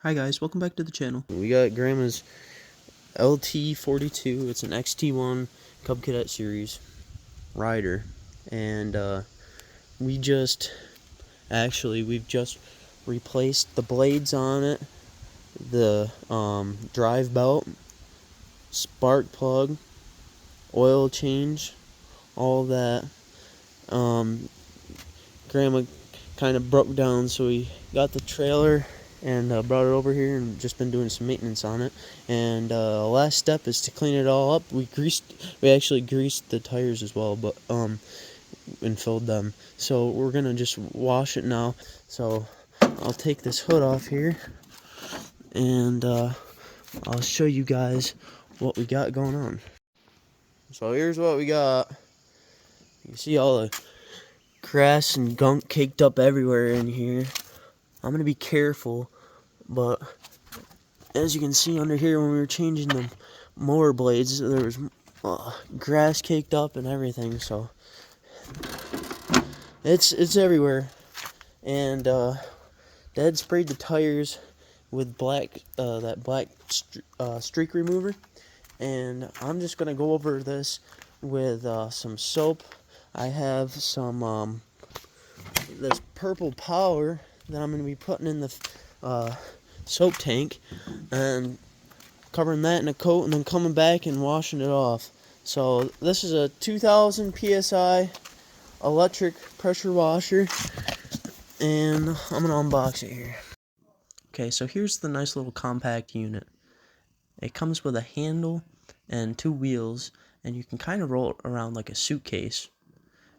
Hi guys, welcome back to the channel. We got Grandma's LT42. It's an XT1 Cub Cadet series rider, and we've just replaced the blades on it, the drive belt, spark plug, oil change, all that. Grandma kind of broke down, so we got the trailer and brought it over here and just been doing some maintenance on it. And last step is to clean it all up. We actually greased the tires as well, but and filled them. So we're gonna just wash it now. So I'll take this hood off here, and I'll show you guys what we got going on. So here's what we got. You can see all the grass and gunk caked up everywhere in here. I'm gonna be careful, but as you can see under here, when we were changing the mower blades, there was grass caked up and everything, so it's everywhere. And Dad sprayed the tires with that black streak remover, and I'm just gonna go over this with some soap. I have some this purple powder that I'm going to be putting in the soap tank and covering that in a coat, and then coming back and washing it off. So this is a 2000 psi electric pressure washer, and I'm going to unbox it here. Okay, so here's the nice little compact unit. It comes with a handle and two wheels, and you can kind of roll it around like a suitcase.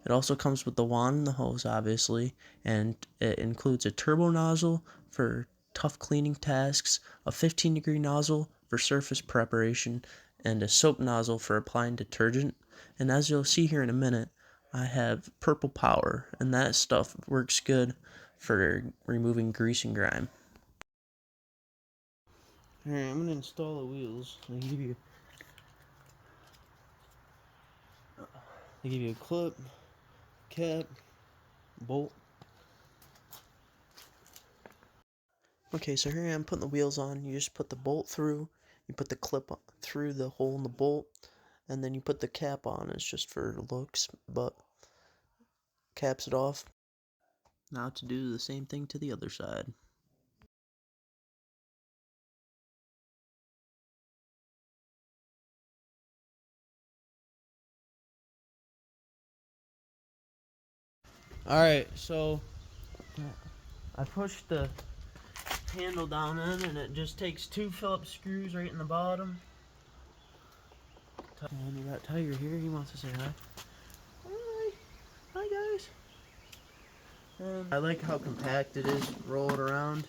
It also comes with the wand and the hose, obviously, and it includes a turbo nozzle for tough cleaning tasks, a 15-degree nozzle for surface preparation, and a soap nozzle for applying detergent. And as you'll see here in a minute, I have purple power, and that stuff works good for removing grease and grime. Alright, I'm going to install the wheels. They give you a clip, cap, bolt. Okay, so here I am putting the wheels on. You just put the bolt through, you put the clip through the hole in the bolt, and then you put the cap on. It's just for looks, but caps it off. Now to do the same thing to the other side. Alright, so I pushed the handle down in, and it just takes 2 Phillips screws right in the bottom. And we got Tiger here. He wants to say hi. Hi. Hi, guys. I like how compact it is. Roll it around.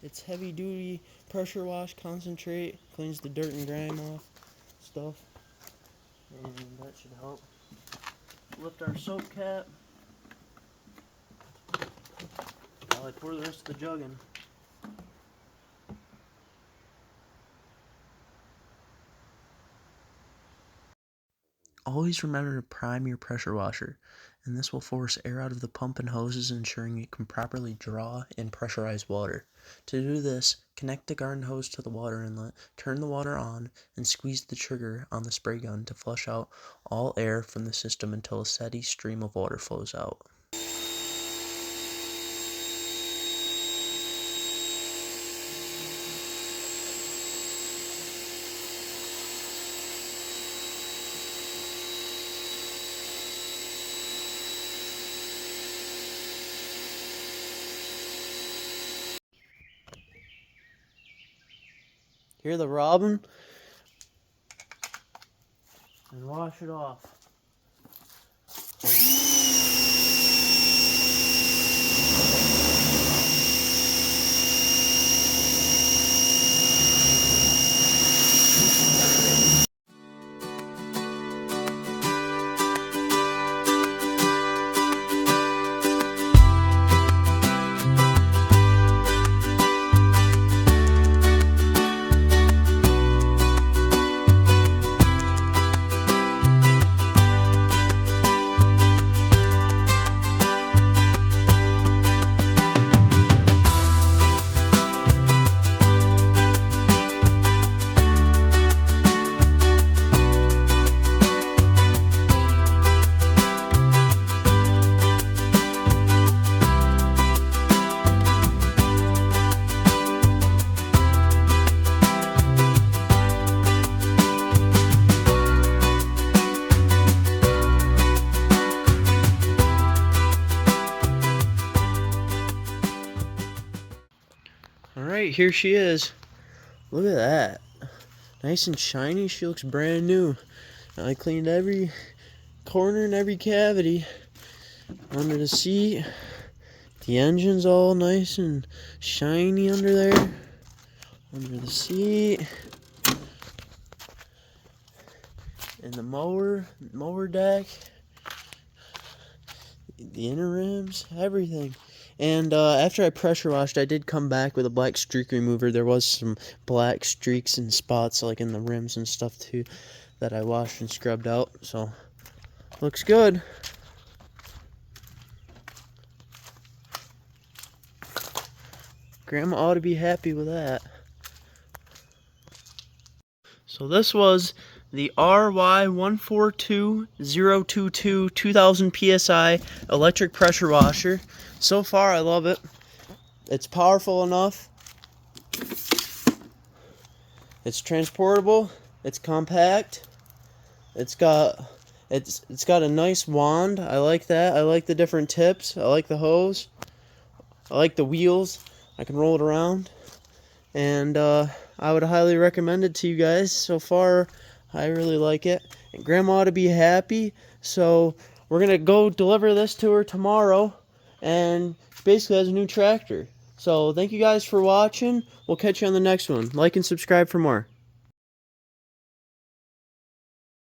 It's heavy duty pressure wash concentrate, cleans the dirt and grime off stuff, and that should help. Lift our soap cap while I pour the rest of the jug in. Always remember to prime your pressure washer, and this will force air out of the pump and hoses, ensuring it can properly draw and pressurize water. To do this, connect the garden hose to the water inlet, turn the water on, and squeeze the trigger on the spray gun to flush out all air from the system until a steady stream of water flows out. Hear the robin? And wash it off. here she is. Look at that. Nice and shiny. She looks brand new. I cleaned every corner and every cavity under the seat. The engine's all nice and shiny under there. Under the seat. And the mower deck. The inner rims, everything. And after I pressure washed, I did come back with a black streak remover. There was some black streaks and spots like in the rims and stuff too that I washed and scrubbed out. So looks good. Grandma ought to be happy with that. So this was the RY142022 2000 PSI electric pressure washer. So far I love it. It's powerful enough. It's transportable. It's compact. It's got a nice wand. I like that. I like the different tips. I like the hose. I like the wheels. I can roll it around. And I would highly recommend it to you guys. So far, I really like it. And Grandma ought to be happy. So we're going to go deliver this to her tomorrow. And she basically has a new tractor. So thank you guys for watching. We'll catch you on the next one. Like and subscribe for more.